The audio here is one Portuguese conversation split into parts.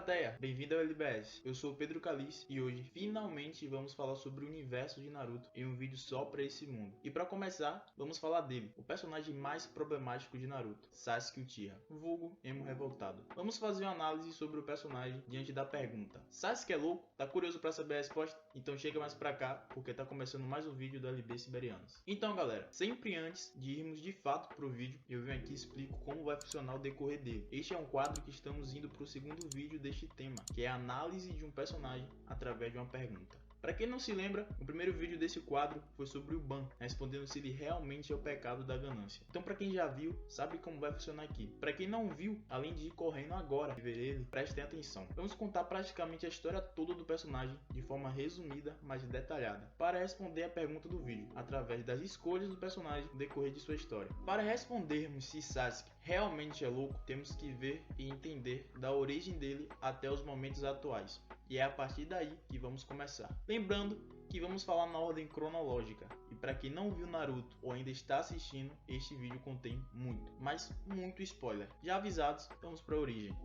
plateia, bem-vindo ao LBS. Eu sou o Pedro Calice e hoje finalmente vamos falar sobre o universo de Naruto em um vídeo só para esse mundo. E para começar, vamos falar dele, o personagem mais problemático de Naruto, Sasuke Uchiha, vulgo Emo Revoltado. Vamos fazer uma análise sobre o personagem diante da pergunta: Sasuke é louco? Tá curioso para saber a resposta? Então chega mais pra cá, porque tá começando mais um vídeo do LB Siberianos. Então galera, sempre antes de irmos de fato pro vídeo, eu venho aqui e explico como vai funcionar o decorrer dele. Este é um quadro que estamos indo pro segundo vídeo deste tema, que é a análise de um personagem através de uma pergunta. Para quem não se lembra, o primeiro vídeo desse quadro foi sobre o Ban, respondendo se ele realmente é o pecado da ganância. Então para quem já viu, sabe como vai funcionar aqui. Para quem não viu, além de ir correndo agora e ver ele, prestem atenção. Vamos contar praticamente a história toda do personagem de forma resumida, mas detalhada, para responder a pergunta do vídeo, através das escolhas do personagem no decorrer de sua história. Para respondermos se Sasuke realmente é louco, temos que ver e entender da origem dele até os momentos atuais. E é a partir daí que vamos começar. Lembrando que vamos falar na ordem cronológica. E para quem não viu Naruto ou ainda está assistindo, este vídeo contém muito, mas muito spoiler. Já avisados, vamos para a origem.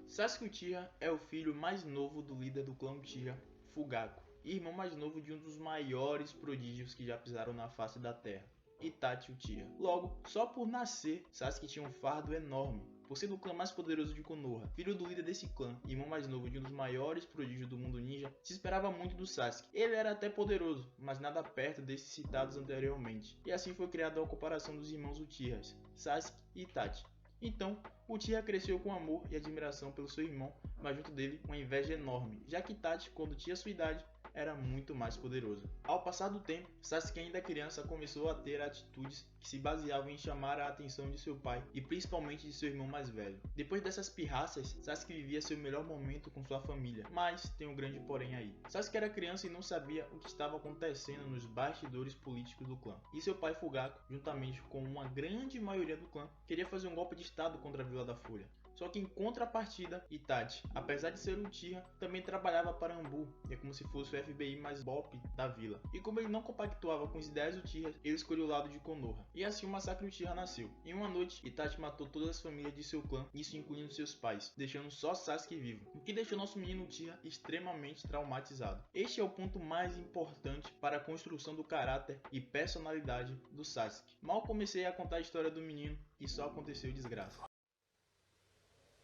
Sasuke Uchiha é o filho mais novo do líder do clã Uchiha, Fugaku, e irmão mais novo de um dos maiores prodígios que já pisaram na face da terra, Itachi Uchiha. Logo, só por nascer, Sasuke tinha um fardo enorme. Por ser do clã mais poderoso de Konoha, filho do líder desse clã e irmão mais novo de um dos maiores prodígios do mundo ninja, se esperava muito do Sasuke. Ele era até poderoso, mas nada perto desses citados anteriormente. E assim foi criada a comparação dos irmãos Uchihas, Sasuke e Itachi. Então, Uchiha cresceu com amor e admiração pelo seu irmão, mas junto dele uma inveja enorme, já que Itachi, quando tinha sua idade, era muito mais poderoso. Ao passar do tempo, Sasuke ainda criança começou a ter atitudes que se baseavam em chamar a atenção de seu pai e principalmente de seu irmão mais velho. Depois dessas pirraças, Sasuke vivia seu melhor momento com sua família, mas tem um grande porém aí. Sasuke era criança e não sabia o que estava acontecendo nos bastidores políticos do clã. E seu pai Fugaku, juntamente com uma grande maioria do clã, queria fazer um golpe de estado contra a Vila da Folha. Só que em contrapartida, Itachi, apesar de ser um Uchiha, também trabalhava para Anbu, é como se fosse o FBI mais BOP da vila. E como ele não compactuava com os ideais Uchihas, ele escolheu o lado de Konoha. E assim o massacre Uchiha nasceu. Em uma noite, Itachi matou todas as famílias de seu clã, isso incluindo seus pais, deixando só Sasuke vivo, o que deixou nosso menino Uchiha extremamente traumatizado. Este é o ponto mais importante para a construção do caráter e personalidade do Sasuke. Mal comecei a contar a história do menino e só aconteceu desgraça.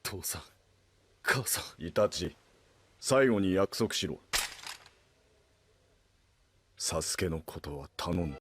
父さん、母さん、イタチ、最後に約束しろ。サスケのことは頼んだ。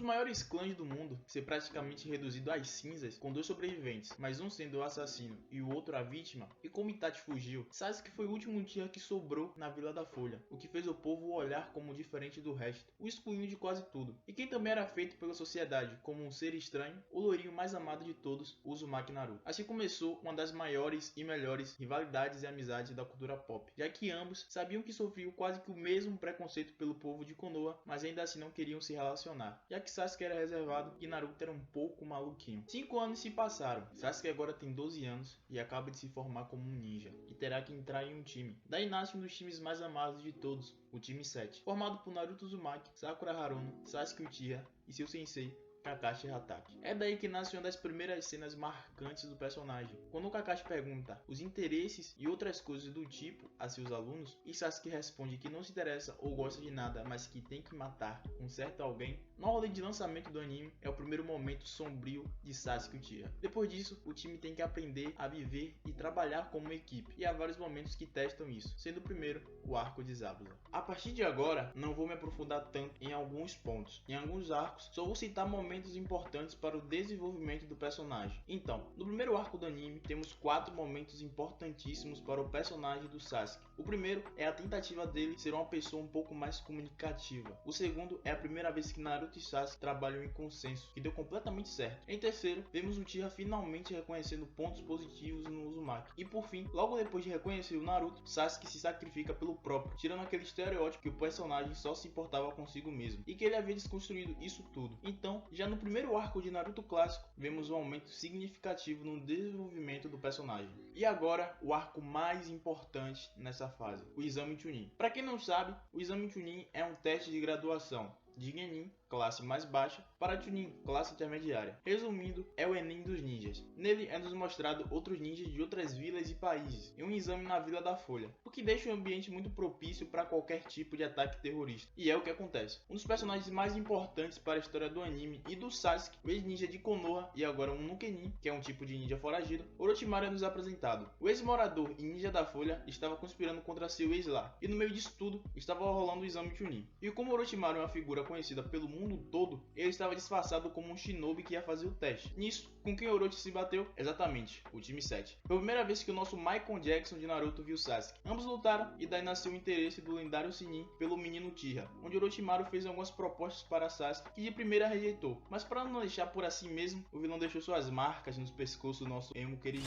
maiores clãs do mundo ser praticamente reduzido às cinzas, com dois sobreviventes, mas um sendo o assassino e o outro a vítima, e como Itachi fugiu, Sasuke foi o último Uchiha que sobrou na Vila da Folha, o que fez o povo o olhar como diferente do resto, o excluindo de quase tudo, e quem também era feito pela sociedade como um ser estranho, o lourinho mais amado de todos, Uzumaki Naruto. Assim começou uma das maiores e melhores rivalidades e amizades da cultura pop, já que ambos sabiam que sofriam quase que o mesmo preconceito pelo povo de Konoha, mas ainda assim não queriam se relacionar, já que Sasuke era reservado e Naruto era um pouco maluquinho. 5 anos se passaram, Sasuke agora tem 12 anos e acaba de se formar como um ninja, e terá que entrar em um time. Daí nasce um dos times mais amados de todos, o time 7, formado por Naruto Uzumaki, Sakura Haruno, Sasuke Uchiha e seu sensei, Kakashi Hatake. É daí que nasce uma das primeiras cenas marcantes do personagem, quando o Kakashi pergunta os interesses e outras coisas do tipo a seus alunos, e Sasuke responde que não se interessa ou gosta de nada, mas que tem que matar um certo alguém. Na ordem de lançamento do anime, é o primeiro momento sombrio de Sasuke Uchiha. Depois disso, o time tem que aprender a viver e trabalhar como uma equipe, e há vários momentos que testam isso, sendo o primeiro o arco de Zabuza. A partir de agora, não vou me aprofundar tanto em alguns pontos. Em alguns arcos, só vou citar momentos importantes para o desenvolvimento do personagem. Então, no primeiro arco do anime, temos 4 momentos importantíssimos para o personagem do Sasuke. O primeiro é a tentativa dele ser uma pessoa um pouco mais comunicativa. O segundo é a primeira vez que Naruto e Sasuke trabalham em consenso, que deu completamente certo. Em terceiro, vemos o Uchiha finalmente reconhecendo pontos positivos no Uzumaki. E por fim, logo depois de reconhecer o Naruto, Sasuke se sacrifica pelo próprio, tirando aquele estereótipo que o personagem só se importava consigo mesmo, e que ele havia desconstruído isso tudo. Então, já no primeiro arco de Naruto clássico, vemos um aumento significativo no desenvolvimento do personagem. E agora, o arco mais importante nessa nessa fase, o exame Chunin. Para quem não sabe, o exame Chunin é um teste de graduação de Genin, classe mais baixa, para Chunin, classe intermediária. Resumindo, é o Enem dos ninjas. Nele é nos mostrado outros ninjas de outras vilas e países, e um exame na Vila da Folha, o que deixa o ambiente muito propício para qualquer tipo de ataque terrorista. E é o que acontece. Um dos personagens mais importantes para a história do anime e do Sasuke, o ex-ninja de Konoha e agora um Nukenin, que é um tipo de ninja foragido, Orochimaru é nos apresentado. O ex-morador e ninja da Folha estava conspirando contra seu ex lá, e no meio disso tudo estava rolando o exame Chunin. E como Orochimaru é uma figura conhecida pelo mundo todo, ele estava disfarçado como um shinobi que ia fazer o teste. Nisso, com quem Orochi se bateu? Exatamente, o time 7. Foi a primeira vez que o nosso Michael Jackson de Naruto viu Sasuke. Ambos lutaram e daí nasceu o interesse do lendário Sinin pelo menino Tira, onde Orochimaru fez algumas propostas para Sasuke que de primeira rejeitou. Mas para não deixar por assim mesmo, o vilão deixou suas marcas nos pescoços do nosso emo querido.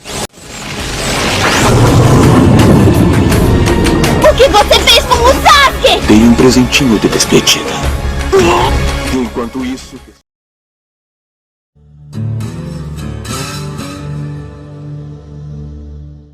O que você fez com o Sasuke? Dei um presentinho de despedida. Enquanto isso...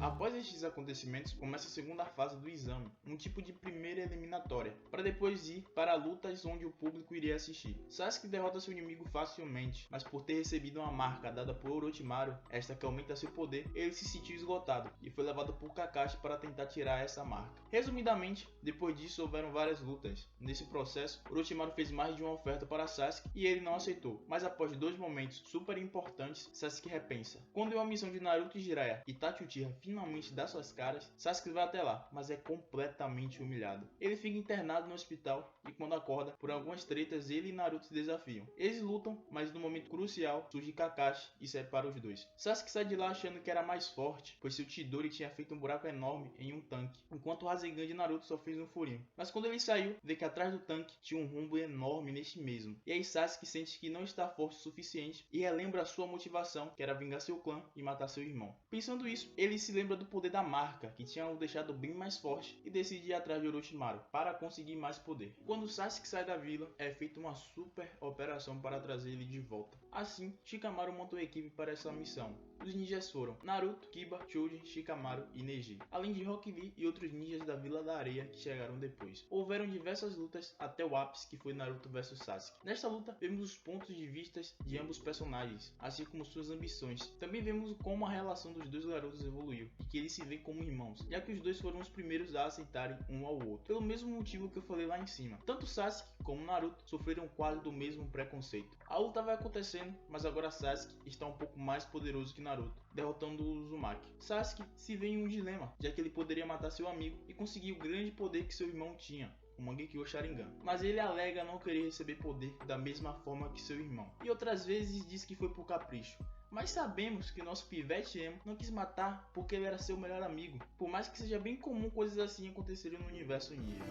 Após estes acontecimentos, começa a segunda fase do exame, um tipo de primeira eliminatória, para depois ir para lutas onde o público iria assistir. Sasuke derrota seu inimigo facilmente, mas por ter recebido uma marca dada por Orochimaru, esta que aumenta seu poder, ele se sentiu esgotado e foi levado por Kakashi para tentar tirar essa marca. Resumidamente, depois disso houveram várias lutas. Nesse processo, Orochimaru fez mais de uma oferta para Sasuke e ele não aceitou, mas após 2 momentos super importantes, Sasuke repensa. Quando é uma missão de Naruto e Jiraiya, Itachi Uchiha finalmente dá suas caras, Sasuke vai até lá, mas é completamente humilhado. Ele fica internado no hospital e quando acorda, por algumas tretas, ele e Naruto se desafiam. Eles lutam, mas no momento crucial surge Kakashi e separa os dois. Sasuke sai de lá achando que era mais forte, pois seu Chidori tinha feito um buraco enorme em um tanque, enquanto o Rasengan de Naruto só fez um furinho. Mas quando ele saiu, vê que atrás do tanque tinha um rombo enorme neste mesmo. E aí Sasuke sente que não está forte o suficiente e relembra a sua motivação, que era vingar seu clã e matar seu irmão. Pensando isso, ele se lembra do poder da marca, que tinha o deixado bem mais forte, e decide ir atrás de Orochimaru para conseguir mais poder. Quando Sasuke sai da vila, é feita uma super operação para trazer ele de volta. Assim, Shikamaru montou a equipe para essa missão. Os ninjas foram Naruto, Kiba, Choji, Shikamaru e Neji, além de Rock Lee e outros ninjas da Vila da Areia que chegaram depois. Houveram diversas lutas até o ápice, que foi Naruto vs Sasuke. Nesta luta, vemos os pontos de vista de ambos personagens, assim como suas ambições. Também vemos como a relação dos dois garotos evoluiu, e que eles se veem como irmãos, já que os dois foram os primeiros a aceitarem um ao outro. Pelo mesmo motivo que eu falei lá em cima, tanto Sasuke como Naruto sofreram quase do mesmo preconceito. A luta vai acontecendo, mas agora Sasuke está um pouco mais poderoso que Naruto, derrotando o Uzumaki. Sasuke se vê em um dilema, já que ele poderia matar seu amigo e conseguir o grande poder que seu irmão tinha, o Mangekyo Sharingan, mas ele alega não querer receber poder da mesma forma que seu irmão, e outras vezes diz que foi por capricho. Mas sabemos que nosso pivete emo não quis matar porque ele era seu melhor amigo, por mais que seja bem comum coisas assim acontecerem no universo ninja.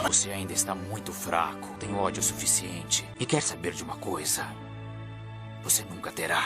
Você ainda está muito fraco, tem ódio suficiente e quer saber de uma coisa? Você nunca terá.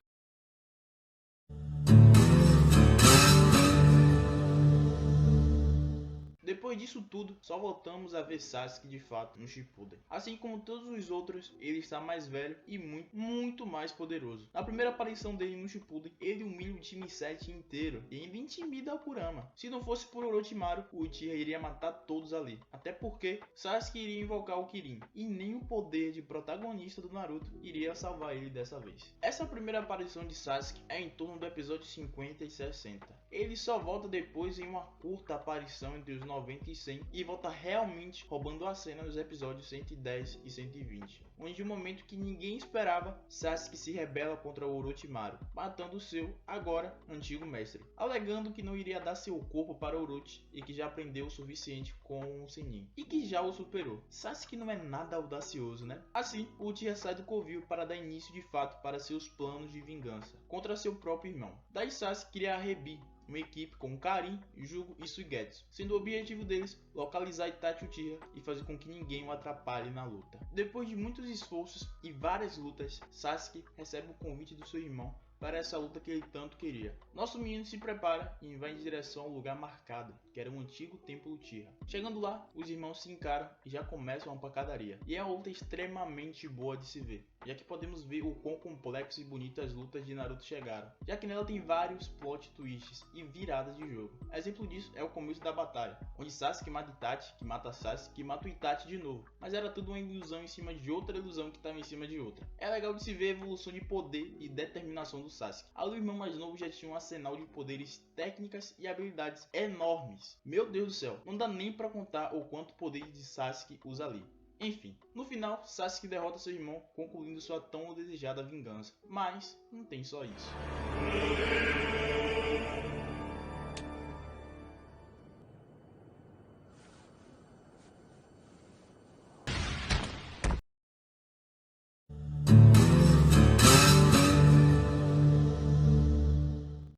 Depois disso tudo, só voltamos a ver Sasuke de fato no Shippuden. Assim como todos os outros, ele está mais velho e muito mais poderoso. Na primeira aparição dele no Shippuden, ele humilha o time 7 inteiro e ainda intimida a Kurama. Se não fosse por Orochimaru, o Uchiha iria matar todos ali. Até porque Sasuke iria invocar o Kirin, e nem o poder de protagonista do Naruto iria salvar ele dessa vez. Essa primeira aparição de Sasuke é em torno do episódio 50 e 60. Ele só volta depois em uma curta aparição entre os 90 e 100 e volta realmente roubando a cena nos episódios 110 e 120, onde, no momento que ninguém esperava, Sasuke se rebela contra o Orochimaru, matando seu, agora, antigo mestre, alegando que não iria dar seu corpo para Orochi e que já aprendeu o suficiente com o Sennin, e que já o superou. Sasuke não é nada audacioso, né? Assim, o Uchiha sai do covil para dar início de fato para seus planos de vingança contra seu próprio irmão. Daí Sasuke cria a Rebi, uma equipe com Karin, Jugo e Suigetsu, sendo o objetivo deles localizar Itachi Uchiha e fazer com que ninguém o atrapalhe na luta. Depois de muitos esforços e várias lutas, Sasuke recebe o convite do seu irmão para essa luta que ele tanto queria. Nosso menino se prepara e vai em direção ao lugar marcado, que era o antigo templo Uchiha. Chegando lá, os irmãos se encaram e já começam uma pancadaria. E é uma luta extremamente boa de se ver. já que podemos ver o quão complexo e bonito as lutas de Naruto chegaram, já que nela tem vários plot twists e viradas de jogo. Exemplo disso é o começo da batalha, onde Sasuke mata Itachi, que mata Sasuke, que mata o Itachi de novo, mas era tudo uma ilusão em cima de outra ilusão que estava em cima de outra. É legal de se ver a evolução de poder e determinação do Sasuke. Ali o irmão mais novo já tinha um arsenal de poderes, técnicas e habilidades enormes. Meu Deus do céu, não dá nem pra contar o quanto poder de Sasuke usa ali. Enfim, no final, Sasuke derrota seu irmão, concluindo sua tão desejada vingança. Mas não tem só isso.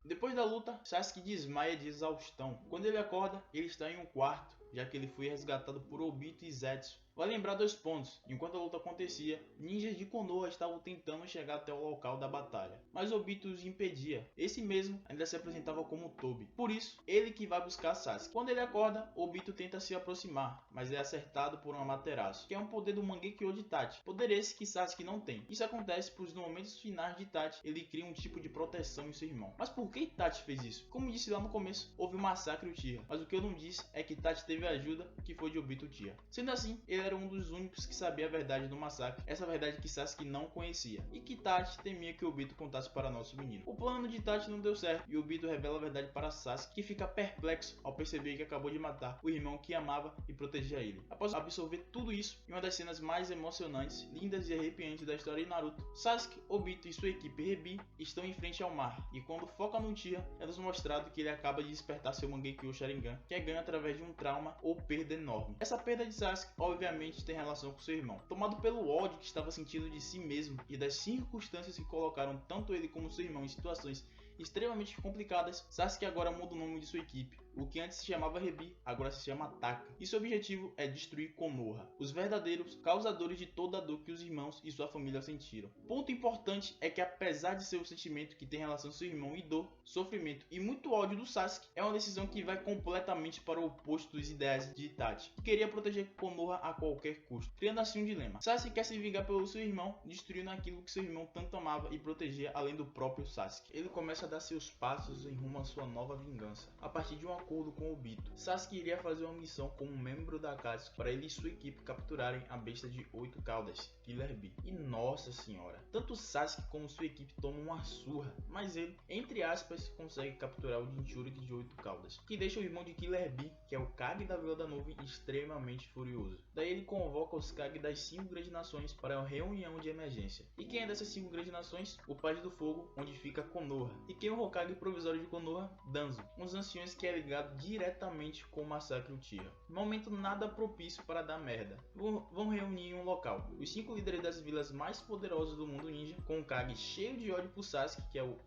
Depois da luta, Sasuke desmaia de exaustão. Quando ele acorda, ele está em um quarto, já que ele foi resgatado por Obito e Zetsu. Vai lembrar 2 pontos: enquanto a luta acontecia, ninjas de Konoha estavam tentando chegar até o local da batalha, mas Obito os impedia. Esse mesmo ainda se apresentava como Tobi, por isso ele que vai buscar Sasuke. Quando ele acorda, Obito tenta se aproximar, mas é acertado por um Amaterasu, que é um poder do Mangekyo de Itachi, poder esse que Sasuke não tem. Isso acontece pois no momentos finais de Itachi ele cria um tipo de proteção em seu irmão. Mas por que Itachi fez isso? Como disse lá no começo, houve um massacre Uchiha, mas o que eu não disse é que Itachi teve a ajuda que foi de Obito Uchiha. Sendo assim, ele era um dos únicos que sabia a verdade do massacre, essa verdade que Sasuke não conhecia, e que Itachi temia que Obito contasse para nosso menino. O plano de Itachi não deu certo, e Obito revela a verdade para Sasuke, que fica perplexo ao perceber que acabou de matar o irmão que amava e protegia ele. Após absorver tudo isso, em uma das cenas mais emocionantes, lindas e arrepiantes da história de Naruto, Sasuke, Obito e sua equipe Rebi estão em frente ao mar, e quando foca no Uchiha, é nos mostrado que ele acaba de despertar seu Mangekyo Sharingan, que é ganho através de um trauma ou perda enorme. Essa perda de Sasuke, obviamente, tem relação com seu irmão. Tomado pelo ódio que estava sentindo de si mesmo e das circunstâncias que colocaram tanto ele como seu irmão em situações extremamente complicadas, Sasuke agora muda o nome de sua equipe. O que antes se chamava Rebi, agora se chama Taka. E seu objetivo é destruir Konoha, os verdadeiros causadores de toda a dor que os irmãos e sua família sentiram. Ponto importante é que apesar de ser um sentimento que tem relação com seu irmão e dor, sofrimento e muito ódio do Sasuke, é uma decisão que vai completamente para o oposto dos ideais de Itachi, que queria proteger Konoha a qualquer custo, criando assim um dilema. Sasuke quer se vingar pelo seu irmão, destruindo aquilo que seu irmão tanto amava e protegia além do próprio Sasuke. Ele começa a dar seus passos em rumo à sua nova vingança, a partir de um acordo com Obito. Sasuke iria fazer uma missão como um membro da Akatsuki para ele e sua equipe capturarem a besta de 8 caudas, Killer Bee. E nossa senhora, tanto Sasuke como sua equipe tomam uma surra, mas ele, entre aspas, consegue capturar o Jinchuriki de 8 caudas, que deixa o irmão de Killer Bee, que é o Kage da Vila da Nuvem, extremamente furioso. Daí ele convoca os Kage das 5 grandes nações para uma reunião de emergência. E quem é dessas 5 grandes nações? O Paz do Fogo, onde fica Konoha. E quem é o Hokage provisório de Konoha? Danzo, um dos anciões que é ligado diretamente com o massacre Uchiha. Momento nada propício para dar merda. Vão reunir em um local os 5 líderes das vilas mais poderosas do mundo ninja, com um Kage cheio de ódio por Sasuke, que é o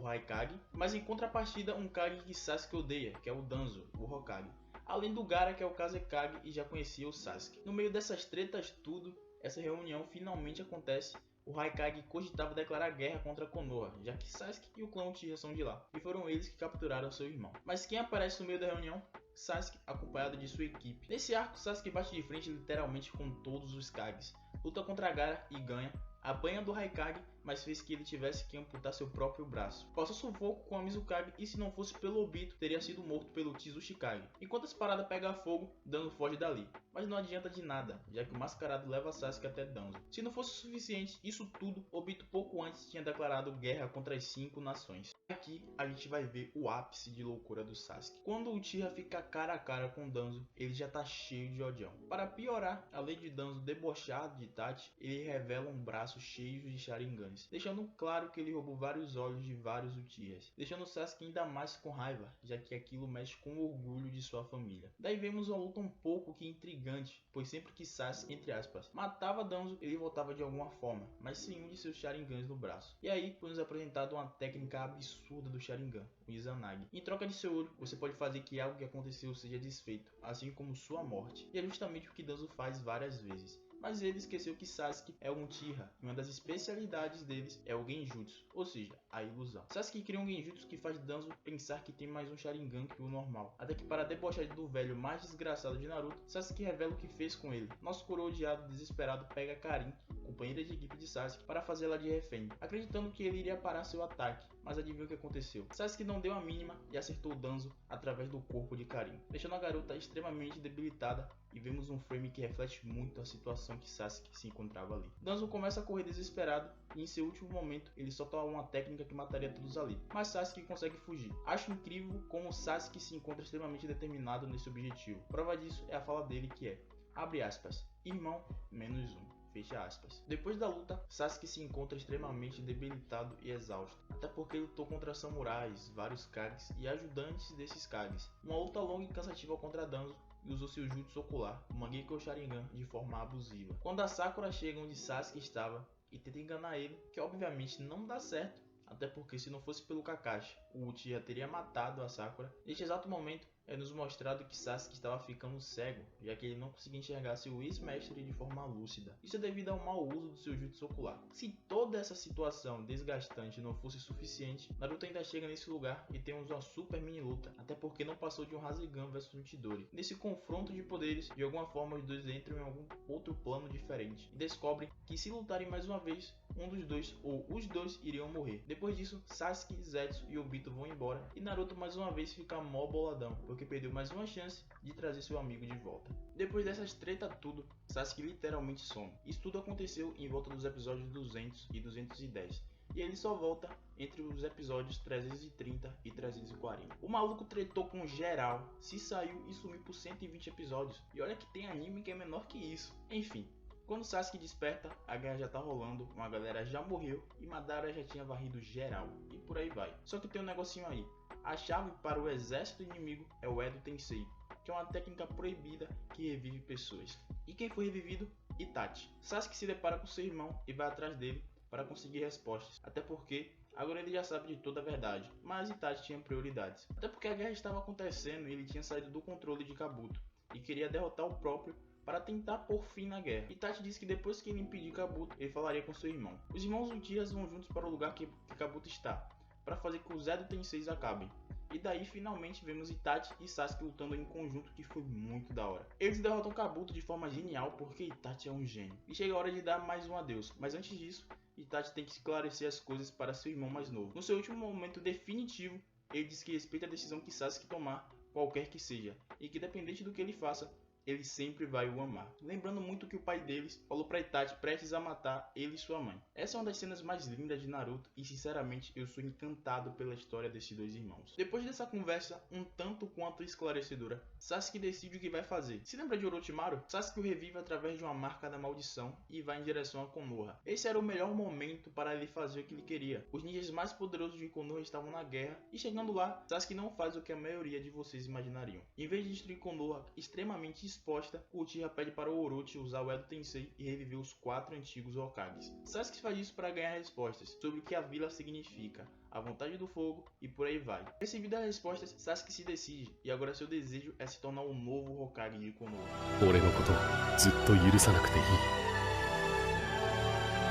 Raikage, mas em contrapartida um Kage que Sasuke odeia, que é o Danzo, o Hokage. Além do Gaara, que é o Kazekage e já conhecia o Sasuke. No meio dessas tretas tudo, essa reunião finalmente acontece. O Raikage cogitava declarar guerra contra Konoha, já que Sasuke e o clã Uchiha são de lá, e foram eles que capturaram seu irmão. Mas quem aparece no meio da reunião? Sasuke, acompanhado de sua equipe. Nesse arco, Sasuke bate de frente literalmente com todos os Kages, luta contra Gaara e ganha, apanha do Raikage, mas fez que ele tivesse que amputar seu próprio braço. Passou sufoco com a Mizukage e se não fosse pelo Obito, teria sido morto pelo Tsuchikage. Enquanto as paradas pegam fogo, Danzo foge dali. Mas não adianta de nada, já que o mascarado leva Sasuke até Danzo. Se não fosse o suficiente, isso tudo, Obito pouco antes tinha declarado guerra contra as 5 nações. Aqui a gente vai ver o ápice de loucura do Sasuke. Quando o Uchiha fica cara a cara com Danzo, ele já tá cheio de odião. Para piorar, além de Danzo debochado de Itachi, ele revela um braço cheio de Sharingans, deixando claro que ele roubou vários olhos de vários Uchihas, deixando Sasuke ainda mais com raiva, já que aquilo mexe com o orgulho de sua família. Daí vemos uma luta um pouco que intrigante, pois sempre que Sasuke, entre aspas, matava Danzo, ele voltava de alguma forma, mas sem um de seus Sharingans no braço. E aí foi nos apresentado uma técnica absurda do Sharingan, o Izanagi. Em troca de seu olho, você pode fazer que algo que aconteceu seja desfeito, assim como sua morte. E é justamente o que Danzo faz várias vezes. Mas ele esqueceu que Sasuke é um Uchiha, e uma das especialidades deles é o Genjutsu, ou seja, a ilusão. Sasuke cria um Genjutsu que faz Danzo pensar que tem mais um Sharingan que o normal, até que para debochar do velho mais desgraçado de Naruto, Sasuke revela o que fez com ele. Nosso coroa odiado desesperado pega Karin, companheira de equipe de Sasuke, para fazê-la de refém, acreditando que ele iria parar seu ataque, mas adivinha o que aconteceu? Sasuke não deu a mínima e acertou Danzo através do corpo de Karin, deixando a garota extremamente debilitada, e vemos um frame que reflete muito a situação que Sasuke se encontrava ali. Danzo começa a correr desesperado e em seu último momento ele solta uma técnica que mataria todos ali, mas Sasuke consegue fugir. Acho incrível como Sasuke se encontra extremamente determinado nesse objetivo. Prova disso é a fala dele que é, abre aspas, irmão menos um. Fecha aspas. Depois da luta, Sasuke se encontra extremamente debilitado e exausto, até porque lutou contra samurais, vários Kages e ajudantes desses Kages. Uma luta longa e cansativa contra Danzo e usou seu jutsu ocular, o Mangekyou Sharingan, de forma abusiva. Quando a Sakura chega onde Sasuke estava e tenta enganar ele, que obviamente não dá certo, até porque se não fosse pelo Kakashi, o Uchiha teria matado a Sakura. Neste exato momento, é nos mostrado que Sasuke estava ficando cego, já que ele não conseguia enxergar seu ex-mestre de forma lúcida. Isso é devido ao mau uso do seu jutsu ocular. Se toda essa situação desgastante não fosse suficiente, Naruto ainda chega nesse lugar e temos uma super mini luta, até porque não passou de um Rasengan vs um Chidori. Nesse confronto de poderes, de alguma forma os dois entram em algum outro plano diferente e descobrem que se lutarem mais uma vez, um dos dois ou os dois iriam morrer. Depois disso, Sasuke, Zetsu e Obito vão embora e Naruto mais uma vez fica mó boladão, porque perdeu mais uma chance de trazer seu amigo de volta. Depois dessas treta tudo, Sasuke literalmente some. Isso tudo aconteceu em volta dos episódios 200 e 210. E ele só volta entre os episódios 330 e 340. O maluco tretou com geral, se saiu e sumiu por 120 episódios. E olha que tem anime que é menor que isso. Enfim, quando Sasuke desperta, a guerra já tá rolando, uma galera já morreu e Madara já tinha varrido geral. E por aí vai. Só que tem um negocinho aí. A chave para o exército inimigo é o Edo Tensei, que é uma técnica proibida que revive pessoas. E quem foi revivido? Itachi. Sasuke se depara com seu irmão e vai atrás dele para conseguir respostas, até porque agora ele já sabe de toda a verdade, mas Itachi tinha prioridades. Até porque a guerra estava acontecendo e ele tinha saído do controle de Kabuto e queria derrotar o próprio para tentar pôr fim na guerra. Itachi disse que depois que ele impedir Kabuto, ele falaria com seu irmão. Os irmãos Uchiha vão juntos para o lugar que Kabuto está, para fazer que os Edo Tenseis acabem. E daí finalmente vemos Itachi e Sasuke lutando em conjunto, que foi muito da hora. Eles derrotam Kabuto de forma genial porque Itachi é um gênio. E chega a hora de dar mais um adeus, mas antes disso, Itachi tem que esclarecer as coisas para seu irmão mais novo. No seu último momento definitivo, ele diz que respeita a decisão que Sasuke tomar, qualquer que seja, e que dependente do que ele faça, ele sempre vai o amar. Lembrando muito que o pai deles falou pra Itachi prestes a matar ele e sua mãe. Essa é uma das cenas mais lindas de Naruto e sinceramente eu sou encantado pela história desses dois irmãos. Depois dessa conversa um tanto quanto esclarecedora, Sasuke decide o que vai fazer. Se lembra de Orochimaru? Sasuke o revive através de uma marca da maldição e vai em direção a Konoha. Esse era o melhor momento para ele fazer o que ele queria. Os ninjas mais poderosos de Konoha estavam na guerra e chegando lá, Sasuke não faz o que a maioria de vocês imaginariam. Em vez de destruir Konoha extremamente exposta, o Uchiha pede para o Orochi usar o Edo Tensei e reviver os 4 antigos Hokages. Sasuke faz isso para ganhar respostas sobre o que a vila significa, a vontade do fogo e por aí vai. Recebido as respostas, Sasuke se decide e agora seu desejo é se tornar o novo Hokage de Konoha. 俺のことずっと許さなくていい。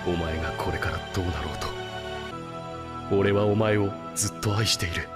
お前がこれからどうなろうと、俺はお前をずっと愛している。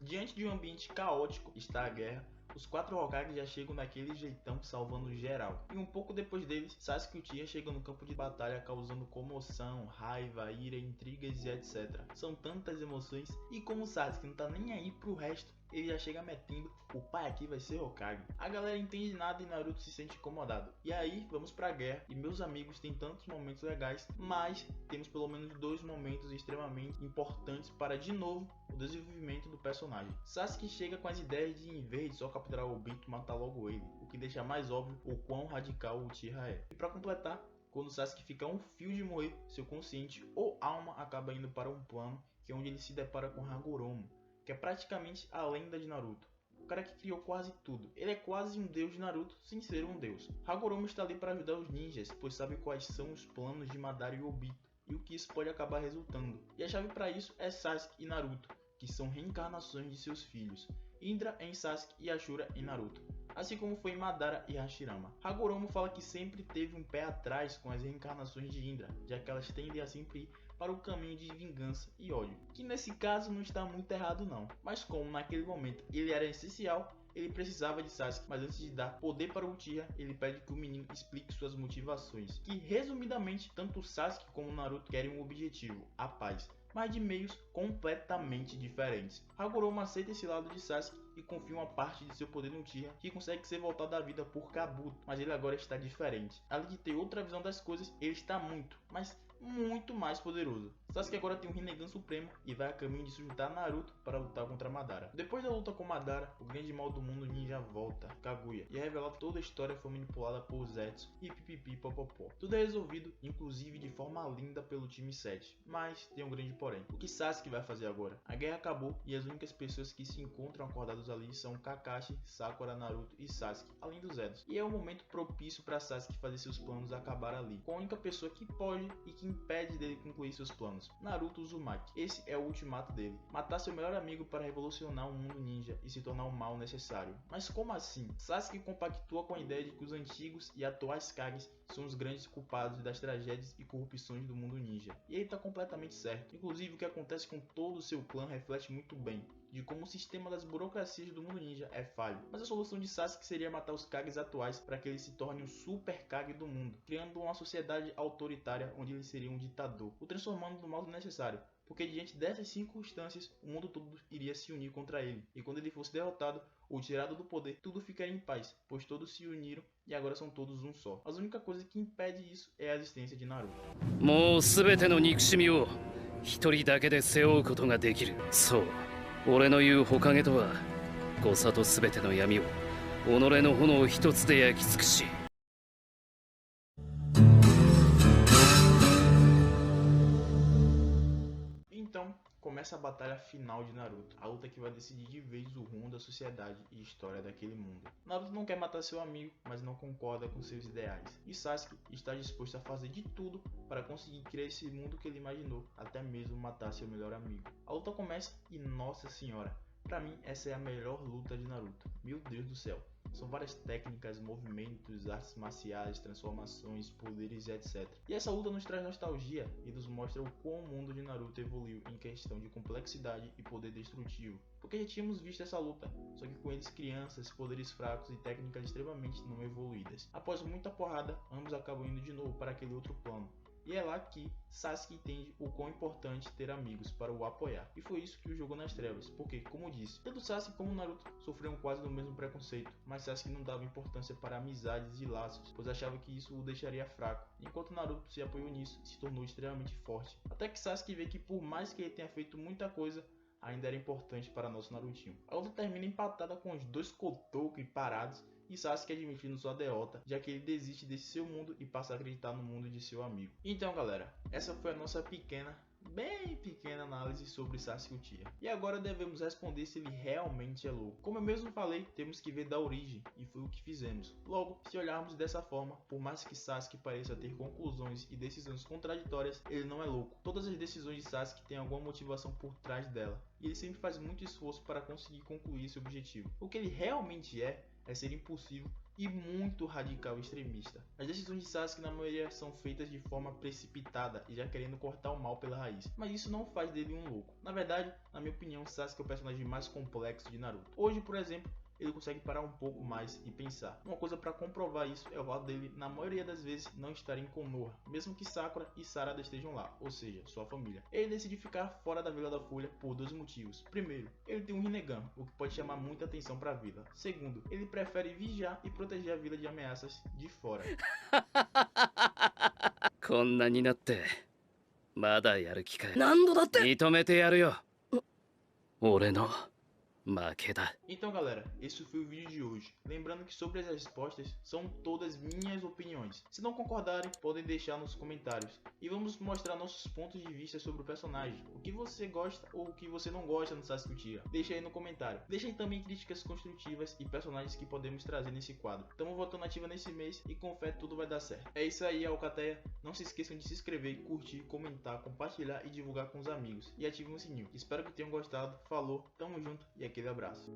Diante de um ambiente caótico está a guerra, os 4 Hokage já chegam daquele jeitão salvando geral. E um pouco depois deles, Sasuke Uchiha chega no campo de batalha causando comoção, raiva, ira, intrigas e etc. São tantas emoções e como Sasuke não tá nem aí pro resto, ele já chega metendo, o pai aqui vai ser Hokage. A galera entende nada e Naruto se sente incomodado. E aí, vamos pra guerra e meus amigos tem tantos momentos legais, mas temos pelo menos 2 momentos extremamente importantes para de novo o desenvolvimento do personagem. Sasuke chega com as ideias de, em vez de só capturar o Obito, matar logo ele, o que deixa mais óbvio o quão radical o Uchiha é. E para completar, quando Sasuke fica a um fio de morrer, seu consciente ou alma acaba indo para um plano que é onde ele se depara com Hagoromo, que é praticamente a lenda de Naruto. O cara que criou quase tudo. Ele é quase um deus de Naruto sem ser um deus. Hagoromo está ali para ajudar os ninjas, pois sabe quais são os planos de Madara e Obito e o que isso pode acabar resultando. E a chave para isso é Sasuke e Naruto, que são reencarnações de seus filhos. Indra em Sasuke e Ashura em Naruto, assim como foi em Madara e Hashirama. Hagoromo fala que sempre teve um pé atrás com as reencarnações de Indra, já que elas tendem a sempre ir para o caminho de vingança e ódio, que nesse caso não está muito errado não, mas como naquele momento ele era essencial, ele precisava de Sasuke, mas antes de dar poder para o Uchiha, ele pede que o menino explique suas motivações, que resumidamente, tanto Sasuke como Naruto querem um objetivo, a paz, mas de meios completamente diferentes. Hagoromo aceita esse lado de Sasuke e confia uma parte de seu poder no Uchiha, que consegue ser voltado à vida por Kabuto, mas ele agora está diferente. Além de ter outra visão das coisas, ele está muito, mas muito mais poderoso. Sasuke agora tem um Rinnegan supremo e vai a caminho de se juntar a Naruto para lutar contra Madara. Depois da luta com Madara, o grande mal do mundo ninja volta, Kaguya, e é revelado que toda a história foi manipulada por Zetsu e pipipi popopó. Tudo é resolvido, inclusive de forma linda pelo time 7, mas tem um grande porém. O que Sasuke vai fazer agora? A guerra acabou e as únicas pessoas que se encontram acordados ali são Kakashi, Sakura, Naruto e Sasuke, além dos Zenos. E é o momento propício para Sasuke fazer seus planos acabar ali, com a única pessoa que pode e que impede dele concluir seus planos, Naruto Uzumaki. Esse é o ultimato dele: matar seu melhor amigo para revolucionar o mundo ninja e se tornar o mal necessário. Mas como assim? Sasuke compactua com a ideia de que os antigos e atuais Kages são os grandes culpados das tragédias e corrupções do mundo ninja. E ele está completamente certo. Inclusive, o que acontece com todo o seu clã reflete muito bem de como o sistema das burocracias do mundo ninja é falho. Mas a solução de Sasuke seria matar os Kages atuais para que ele se torne um super Kage do mundo, criando uma sociedade autoritária onde ele seria um ditador, o transformando no mal necessário. Porque diante dessas circunstâncias, o mundo todo iria se unir contra ele, e quando ele fosse derrotado ou tirado do poder, tudo ficaria em paz, pois todos se uniram e agora são todos um só. Mas a única coisa que impede isso é a existência de Naruto. もうすべての憎しみを一人だけで背負うことができる。そう、俺の言う火影とは、誤差とすべての闇を己の炎一つで焼き尽くし。Então, começa a batalha final de Naruto, a luta que vai decidir de vez o rumo da sociedade e história daquele mundo. Naruto não quer matar seu amigo, mas não concorda com seus ideais, e Sasuke está disposto a fazer de tudo para conseguir criar esse mundo que ele imaginou, até mesmo matar seu melhor amigo. A luta começa e, nossa senhora, pra mim essa é a melhor luta de Naruto. Meu Deus do céu. São várias técnicas, movimentos, artes marciais, transformações, poderes e etc. E essa luta nos traz nostalgia e nos mostra o quão o mundo de Naruto evoluiu em questão de complexidade e poder destrutivo. Porque já tínhamos visto essa luta, só que com eles crianças, poderes fracos e técnicas extremamente não evoluídas. Após muita porrada, ambos acabam indo de novo para aquele outro plano. E é lá que Sasuke entende o quão importante ter amigos para o apoiar. E foi isso que o jogou nas trevas, porque, como disse, tanto Sasuke como Naruto sofreram quase do mesmo preconceito, mas Sasuke não dava importância para amizades e laços, pois achava que isso o deixaria fraco, enquanto Naruto se apoiou nisso e se tornou extremamente forte. Até que Sasuke vê que, por mais que ele tenha feito muita coisa, ainda era importante para nosso Narutinho. A luta termina empatada com os dois Kotoku parados, e Sasuke admitindo sua derrota, já que ele desiste desse seu mundo e passa a acreditar no mundo de seu amigo. Então galera, essa foi a nossa bem pequena análise sobre Sasuke Uchiha. E agora devemos responder se ele realmente é louco. Como eu mesmo falei, temos que ver da origem, e foi o que fizemos. Logo, se olharmos dessa forma, por mais que Sasuke pareça ter conclusões e decisões contraditórias, ele não é louco. Todas as decisões de Sasuke têm alguma motivação por trás dela, e ele sempre faz muito esforço para conseguir concluir esse objetivo. O que ele realmente é ser impulsivo e muito radical e extremista. As decisões de Sasuke na maioria são feitas de forma precipitada e já querendo cortar o mal pela raiz, mas isso não faz dele um louco. Na verdade, na minha opinião, Sasuke é o personagem mais complexo de Naruto. Hoje, por exemplo, ele consegue parar um pouco mais e pensar. Uma coisa para comprovar isso é o fato dele, na maioria das vezes, não estar em Konoha, mesmo que Sakura e Sarada estejam lá, ou seja, sua família. Ele decide ficar fora da Vila da Folha por dois motivos. Primeiro, ele tem um Rinnegan, o que pode chamar muita atenção para a vila. Segundo, ele prefere vigiar e proteger a vila de ameaças de fora. こんなになってまだやる気かよ。何度だって。認めてやるよ。俺の負けだ。 Então galera, esse foi o vídeo de hoje. Lembrando que sobre as respostas são todas minhas opiniões. Se não concordarem, podem deixar nos comentários. E vamos mostrar nossos pontos de vista sobre o personagem. O que você gosta ou o que você não gosta no Sasuke Uchiha. Deixa aí no comentário. Deixa aí também críticas construtivas e personagens que podemos trazer nesse quadro. Estamos voltando ativa nesse mês e com fé tudo vai dar certo. É isso aí, Alcateia. Não se esqueçam de se inscrever, curtir, comentar, compartilhar e divulgar com os amigos. E ativem o sininho. Espero que tenham gostado. Falou, tamo junto e aquele abraço.